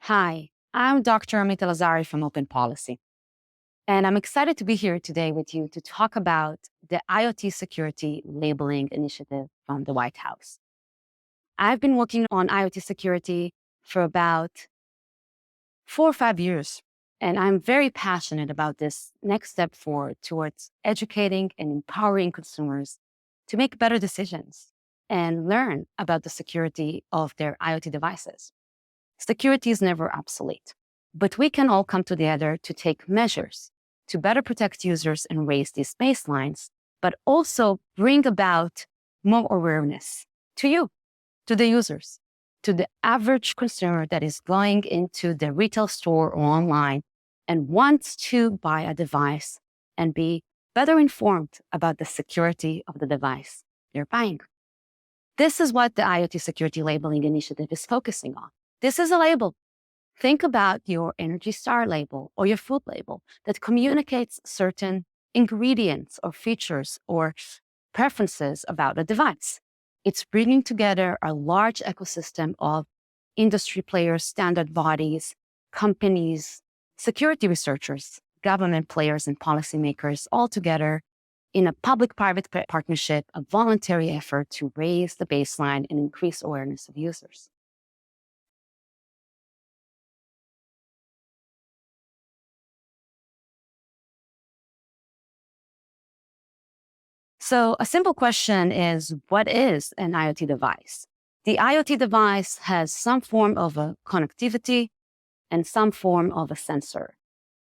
Hi, I'm Dr. Amita Lazari from OpenPolicy, and I'm excited to be here today with you to talk about the IoT security labeling initiative from the White House. I've been working on IoT security for about 4 or 5 years, and I'm very passionate about this next step forward towards educating and empowering consumers to make better decisions and learn about the security of their IoT devices. Security is never obsolete, but we can all come together to take measures to better protect users and raise these baselines, but also bring about more awareness to you, to the users, to the average consumer that is going into the retail store or online and wants to buy a device and be better informed about the security of the device they're buying. This is what the IoT Security Labeling Initiative is focusing on. This is a label. Think about your Energy Star label or your food label that communicates certain ingredients or features or preferences about a device. It's bringing together a large ecosystem of industry players, standard bodies, companies, security researchers, government players, and policymakers all together in a public-private partnership, a voluntary effort to raise the baseline and increase awareness of users. So a simple question is, what is an IoT device? The IoT device has some form of a connectivity and some form of a sensor.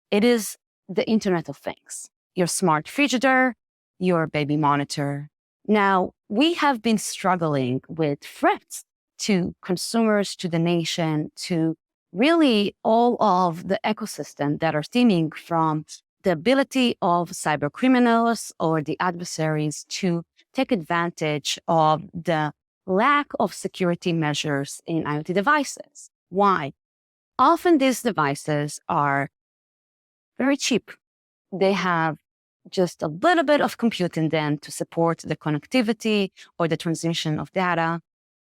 It is the Internet of Things, your smart frigidaire, your baby monitor. Now, we have been struggling with threats to consumers, to the nation, to really all of the ecosystem that are stemming from the ability of cyber criminals or the adversaries to take advantage of the lack of security measures in IoT devices. Why? Often these devices are very cheap. They have just a little bit of compute in them to support the connectivity or the transmission of data.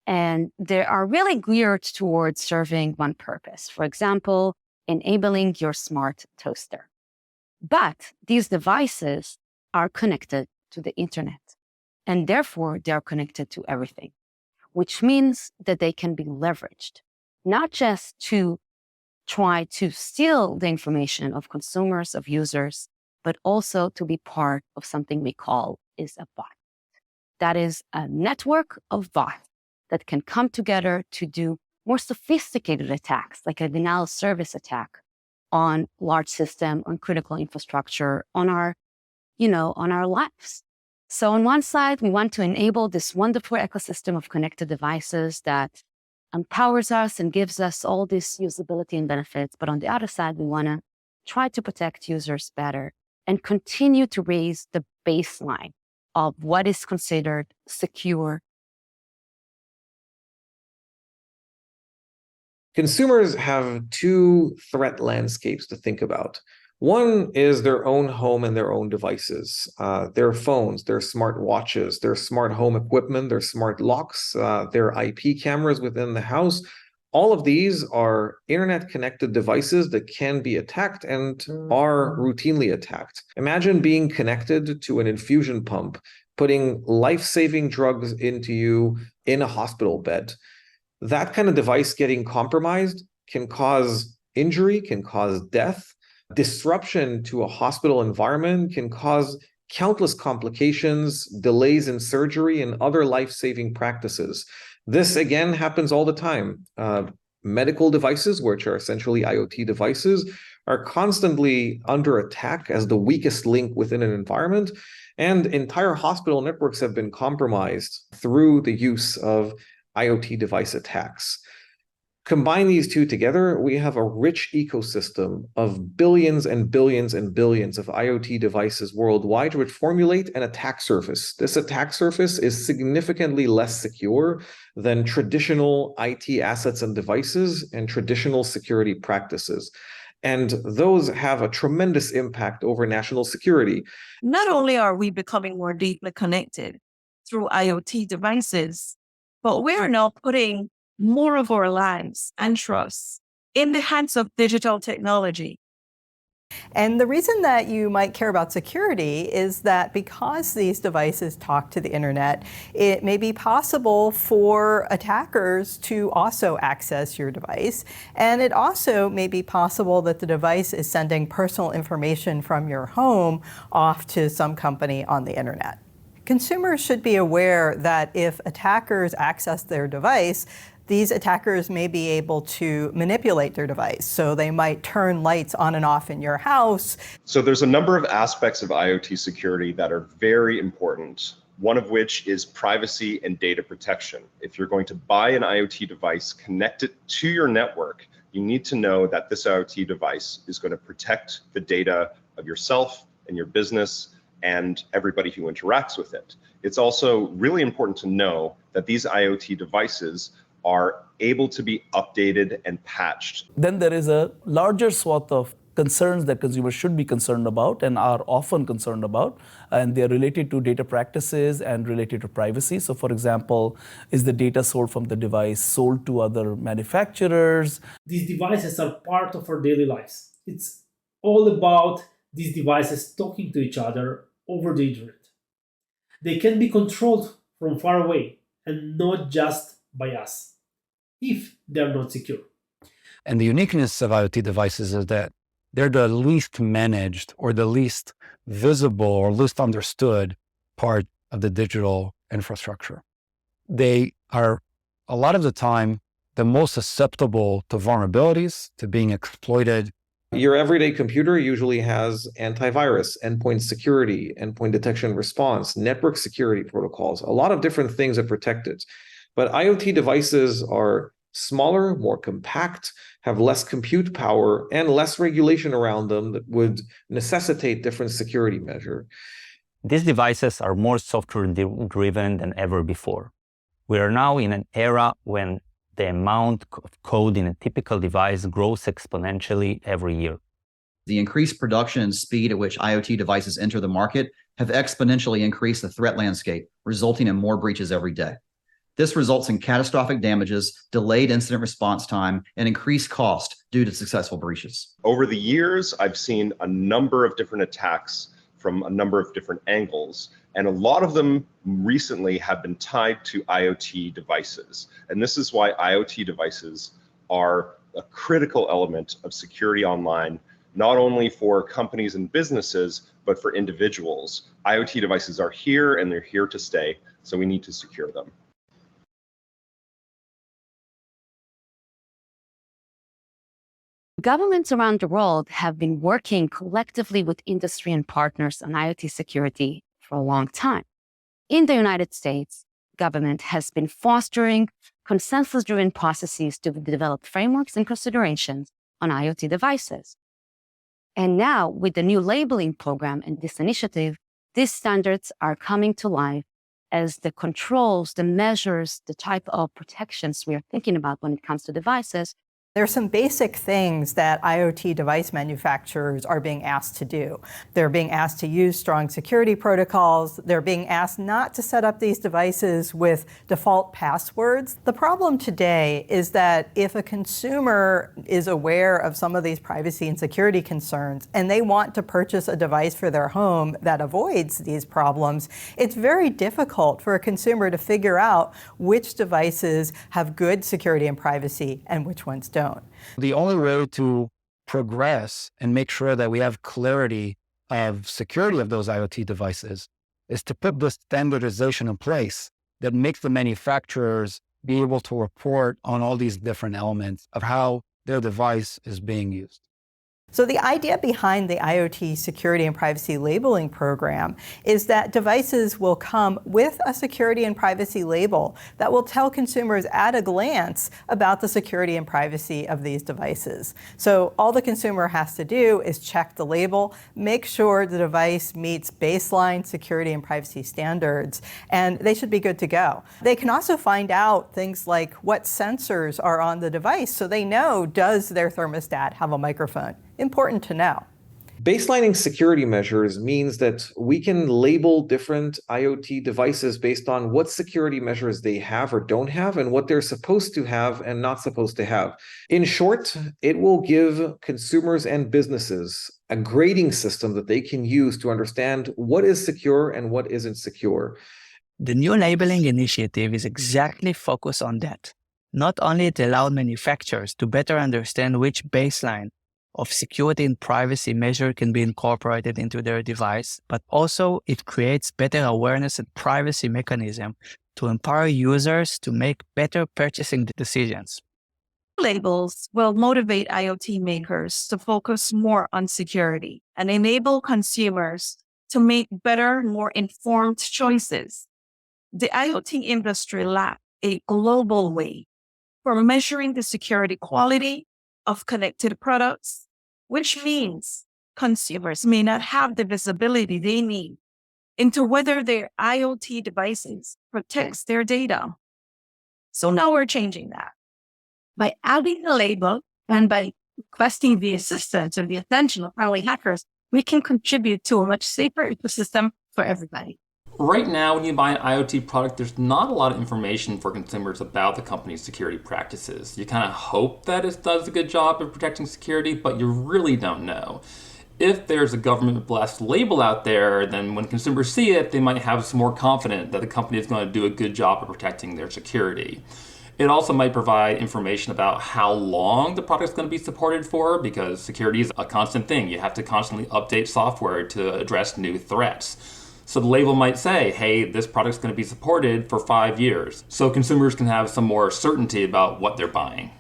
And they are really geared towards serving one purpose. For example, enabling your smart toaster. But these devices are connected to the internet, and therefore they are connected to everything, which means that they can be leveraged, not just to try to steal the information of consumers, of users, but also to be part of something we call is a bot. That is a network of bots that can come together to do more sophisticated attacks, like a denial of service attack on large system, on critical infrastructure, on our lives. So on one side, we want to enable this wonderful ecosystem of connected devices that empowers us and gives us all this usability and benefits. But on the other side, we want to try to protect users better and continue to raise the baseline of what is considered secure. Consumers have two threat landscapes to think about. One is their own home and their own devices, their phones, their smart watches, their smart home equipment, their smart locks, their IP cameras within the house. All of these are internet-connected devices that can be attacked and are routinely attacked. Imagine being connected to an infusion pump, putting life-saving drugs into you in a hospital bed. That kind of device getting compromised can cause injury, can cause death. Disruption to a hospital environment can cause countless complications, delays in surgery, and other life-saving practices. This, again, happens all the time. Medical devices, which are essentially IoT devices, are constantly under attack as the weakest link within an environment, and entire hospital networks have been compromised through the use of IoT device attacks. Combine these two together, we have a rich ecosystem of billions and billions and billions of IoT devices worldwide, which formulate an attack surface. This attack surface is significantly less secure than traditional IT assets and devices and traditional security practices. And those have a tremendous impact over national security. Not only are we becoming more deeply connected through IoT devices, but we're now putting more of our lives and trust in the hands of digital technology. And the reason that you might care about security is that because these devices talk to the internet, it may be possible for attackers to also access your device. And it also may be possible that the device is sending personal information from your home off to some company on the internet. Consumers should be aware that if attackers access their device, these attackers may be able to manipulate their device. So they might turn lights on and off in your house. So there's a number of aspects of IoT security that are very important, one of which is privacy and data protection. If you're going to buy an IoT device, connect it to your network, you need to know that this IoT device is going to protect the data of yourself and your business and everybody who interacts with it. It's also really important to know that these IoT devices are able to be updated and patched. Then there is a larger swath of concerns that consumers should be concerned about and are often concerned about, and they're related to data practices and related to privacy. So for example, is the data sold from the device sold to other manufacturers? These devices are part of our daily lives. It's all about these devices talking to each other over the internet. They can be controlled from far away and not just by us, if they're not secure. And the uniqueness of IoT devices is that they're the least managed or the least visible or least understood part of the digital infrastructure. They are, a lot of the time, the most susceptible to vulnerabilities, to being exploited. Your everyday computer usually has antivirus, endpoint security, endpoint detection response, network security protocols, a lot of different things that protect it. But IoT devices are smaller, more compact, have less compute power, and less regulation around them that would necessitate different security measure. These devices are more software-driven than ever before. We are now in an era when the amount of code in a typical device grows exponentially every year. The increased production and speed at which IoT devices enter the market have exponentially increased the threat landscape, resulting in more breaches every day. This results in catastrophic damages, delayed incident response time, and increased cost due to successful breaches. Over the years, I've seen a number of different attacks from a number of different angles, and a lot of them recently have been tied to IoT devices. And this is why IoT devices are a critical element of security online, not only for companies and businesses, but for individuals. IoT devices are here and they're here to stay, so we need to secure them. Governments around the world have been working collectively with industry and partners on IoT security for a long time. In the United States, government has been fostering consensus-driven processes to develop frameworks and considerations on IoT devices. And now, with the new labeling program and this initiative, these standards are coming to life as the controls, the measures, the type of protections we are thinking about when it comes to devices. There's some basic things that IoT device manufacturers are being asked to do. They're being asked to use strong security protocols. They're being asked not to set up these devices with default passwords. The problem today is that if a consumer is aware of some of these privacy and security concerns and they want to purchase a device for their home that avoids these problems, it's very difficult for a consumer to figure out which devices have good security and privacy and which ones don't. The only way to progress and make sure that we have clarity of security of those IoT devices is to put the standardization in place that makes the manufacturers be able to report on all these different elements of how their device is being used. So the idea behind the IoT security and privacy labeling program is that devices will come with a security and privacy label that will tell consumers at a glance about the security and privacy of these devices. So all the consumer has to do is check the label, make sure the device meets baseline security and privacy standards, and they should be good to go. They can also find out things like what sensors are on the device so they know, does their thermostat have a microphone? Important to know. Baselining security measures means that we can label different IoT devices based on what security measures they have or don't have and what they're supposed to have and not supposed to have. In short, it will give consumers and businesses a grading system that they can use to understand what is secure and what isn't secure. The new labeling initiative is exactly focused on that. Not only it allowed manufacturers to better understand which baseline of security and privacy measure can be incorporated into their device, but also it creates better awareness and privacy mechanism to empower users to make better purchasing decisions. Labels will motivate IoT makers to focus more on security and enable consumers to make better, more informed choices. The IoT industry lacks a global way for measuring the security quality of connected products, which means consumers may not have the visibility they need into whether their IoT devices protects their data. So now we're changing that. By adding a label and by requesting the assistance or the attention of friendly hackers, we can contribute to a much safer ecosystem for everybody. Right now, when you buy an IoT product, there's not a lot of information for consumers about the company's security practices. You kind of hope that it does a good job of protecting security, but you really don't know. If there's a government-blessed label out there, then when consumers see it, they might have some more confidence that the company is going to do a good job of protecting their security. It also might provide information about how long the product is going to be supported for, because security is a constant thing. You have to constantly update software to address new threats. So the label might say, hey, this product's going to be supported for 5 years. So consumers can have some more certainty about what they're buying.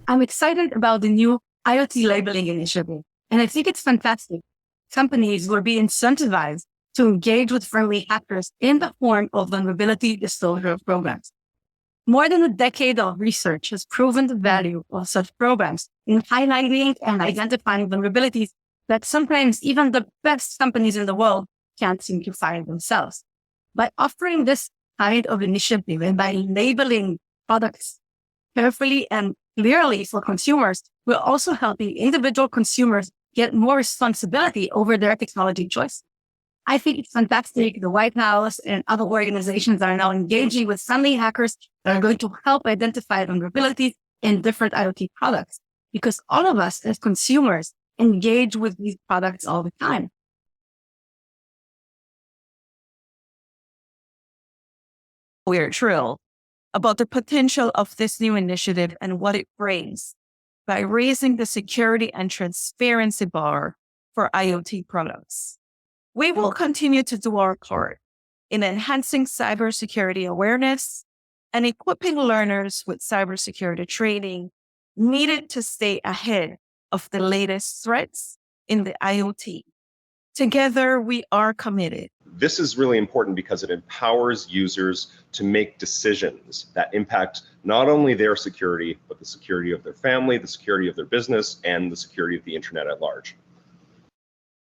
I'm excited about the new IoT labeling initiative, and I think it's fantastic. Companies will be incentivized to engage with friendly hackers in the form of vulnerability disclosure programs. More than a decade of research has proven the value of such programs in highlighting and identifying vulnerabilities that sometimes even the best companies in the world can't seem to find themselves. By offering this kind of initiative and by labeling products carefully and clearly for consumers, we're also helping individual consumers get more responsibility over their technology choice. I think it's fantastic. The White House and other organizations are now engaging with friendly hackers that are going to help identify vulnerabilities in different IoT products, because all of us as consumers engage with these products all the time. We're thrilled about the potential of this new initiative and what it brings by raising the security and transparency bar for IoT products. We will continue to do our part in enhancing cybersecurity awareness and equipping learners with cybersecurity training needed to stay ahead of the latest threats in the IoT. Together, we are committed. This is really important because it empowers users to make decisions that impact not only their security, but the security of their family, the security of their business, and the security of the internet at large.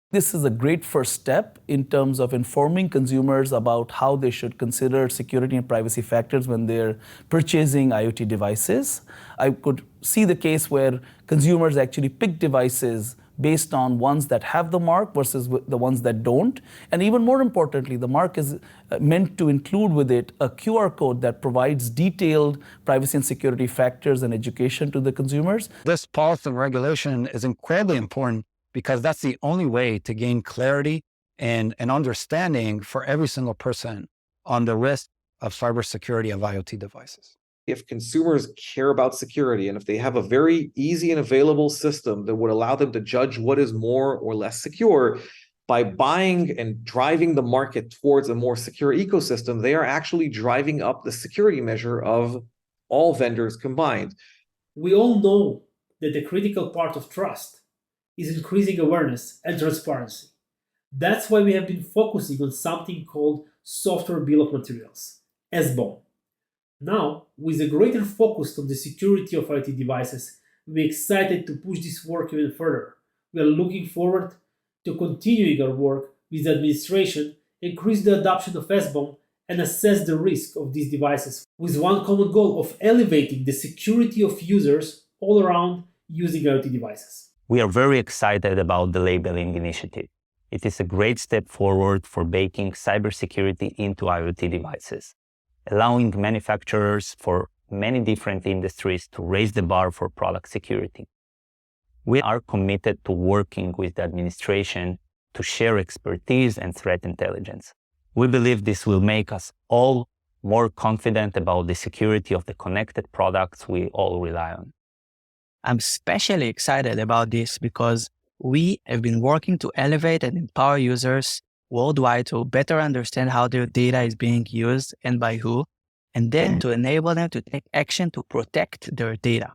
This is a great first step in terms of informing consumers about how they should consider security and privacy factors when they're purchasing IoT devices. I could see the case where consumers actually pick devices based on ones that have the mark versus the ones that don't. And even more importantly, the mark is meant to include with it a QR code that provides detailed privacy and security factors and education to the consumers. This policy and regulation is incredibly important because that's the only way to gain clarity and an understanding for every single person on the risk of cybersecurity of IoT devices. If consumers care about security and if they have a very easy and available system that would allow them to judge what is more or less secure, by buying and driving the market towards a more secure ecosystem, they are actually driving up the security measure of all vendors combined. We all know that the critical part of trust is increasing awareness and transparency. That's why we have been focusing on something called Software Bill of Materials, SBOM. Now, with a greater focus on the security of IoT devices, we're excited to push this work even further. We are looking forward to continuing our work with the administration, increase the adoption of SBOM, and assess the risk of these devices with one common goal of elevating the security of users all around using IoT devices. We are very excited about the labeling initiative. It is a great step forward for baking cybersecurity into IoT devices, allowing manufacturers for many different industries to raise the bar for product security. We are committed to working with the administration to share expertise and threat intelligence. We believe this will make us all more confident about the security of the connected products we all rely on. I'm especially excited about this because we have been working to elevate and empower users worldwide to better understand how their data is being used and by who, and then to enable them to take action to protect their data.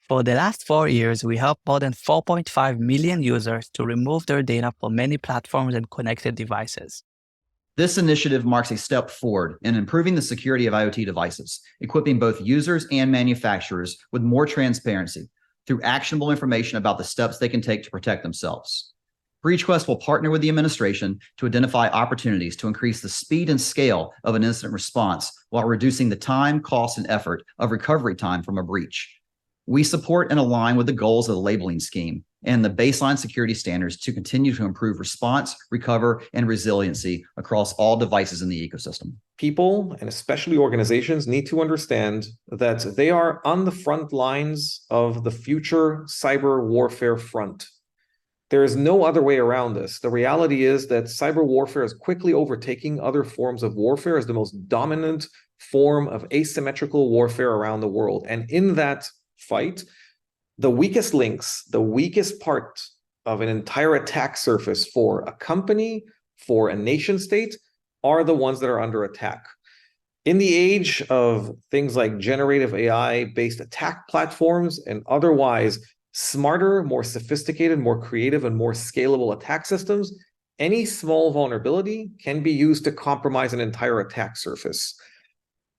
For the last 4 years, we helped more than 4.5 million users to remove their data from many platforms and connected devices. This initiative marks a step forward in improving the security of IoT devices, equipping both users and manufacturers with more transparency through actionable information about the steps they can take to protect themselves. BreachQuest will partner with the administration to identify opportunities to increase the speed and scale of an incident response while reducing the time, cost, and effort of recovery time from a breach. We support and align with the goals of the labeling scheme and the baseline security standards to continue to improve response, recover, and resiliency across all devices in the ecosystem. People, and especially organizations, need to understand that they are on the front lines of the future cyber warfare front. There is no other way around this. The reality is that cyber warfare is quickly overtaking other forms of warfare as the most dominant form of asymmetrical warfare around the world. And in that fight, the weakest links, the weakest part of an entire attack surface for a company, for a nation state, are the ones that are under attack. In the age of things like generative AI-based attack platforms and otherwise smarter, more sophisticated, more creative, and more scalable attack systems, any small vulnerability can be used to compromise an entire attack surface.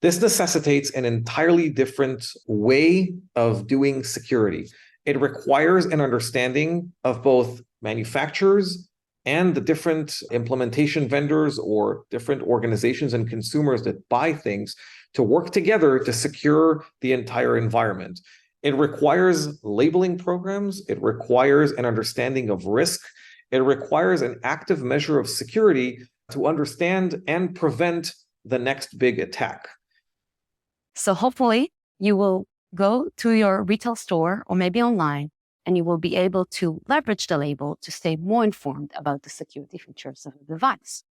This necessitates an entirely different way of doing security. It requires an understanding of both manufacturers and the different implementation vendors or different organizations and consumers that buy things to work together to secure the entire environment. It requires labeling programs. It requires an understanding of risk. It requires an active measure of security to understand and prevent the next big attack. So hopefully you will go to your retail store or maybe online, and you will be able to leverage the label to stay more informed about the security features of the device.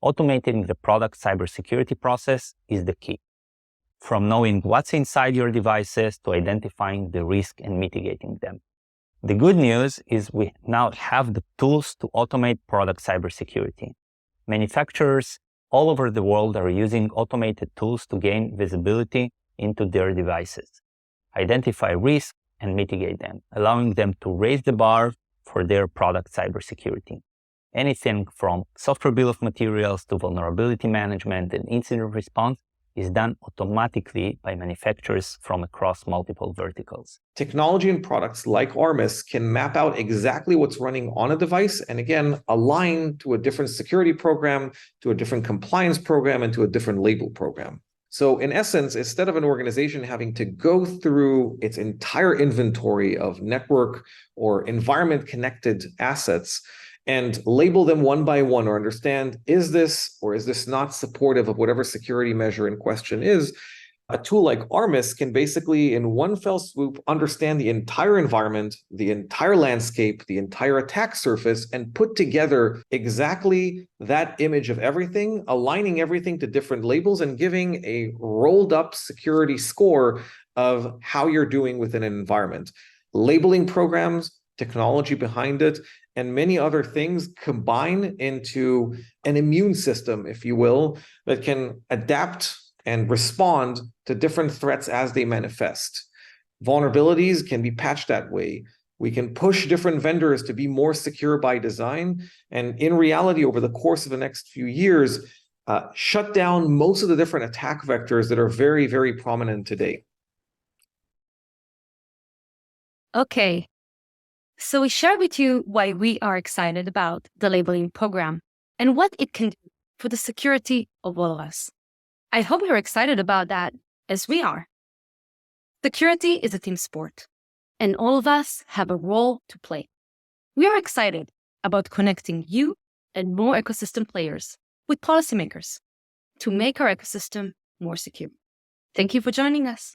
Automating the product cybersecurity process is the key. From knowing what's inside your devices to identifying the risk and mitigating them. The good news is we now have the tools to automate product cybersecurity. Manufacturers all over the world are using automated tools to gain visibility into their devices, identify risks, and mitigate them, allowing them to raise the bar for their product cybersecurity. Anything from software bill of materials to vulnerability management and incident response is done automatically by manufacturers from across multiple verticals. Technology and products like Armis can map out exactly what's running on a device and again, align to a different security program, to a different compliance program, and to a different label program. So in essence, instead of an organization having to go through its entire inventory of network or environment connected assets, and label them one by one or understand, is this or is this not supportive of whatever security measure in question is, a tool like Armis can basically in one fell swoop understand the entire environment, the entire landscape, the entire attack surface, and put together exactly that image of everything, aligning everything to different labels and giving a rolled up security score of how you're doing within an environment. Labeling programs, technology behind it, and many other things combine into an immune system, if you will, that can adapt and respond to different threats as they manifest. Vulnerabilities can be patched that way. We can push different vendors to be more secure by design, and in reality, over the course of the next few years, shut down most of the different attack vectors that are very, very prominent today. Okay. So we shared with you why we are excited about the labeling program and what it can do for the security of all of us. I hope you're excited about that as we are. Security is a team sport, and all of us have a role to play. We are excited about connecting you and more ecosystem players with policymakers to make our ecosystem more secure. Thank you for joining us.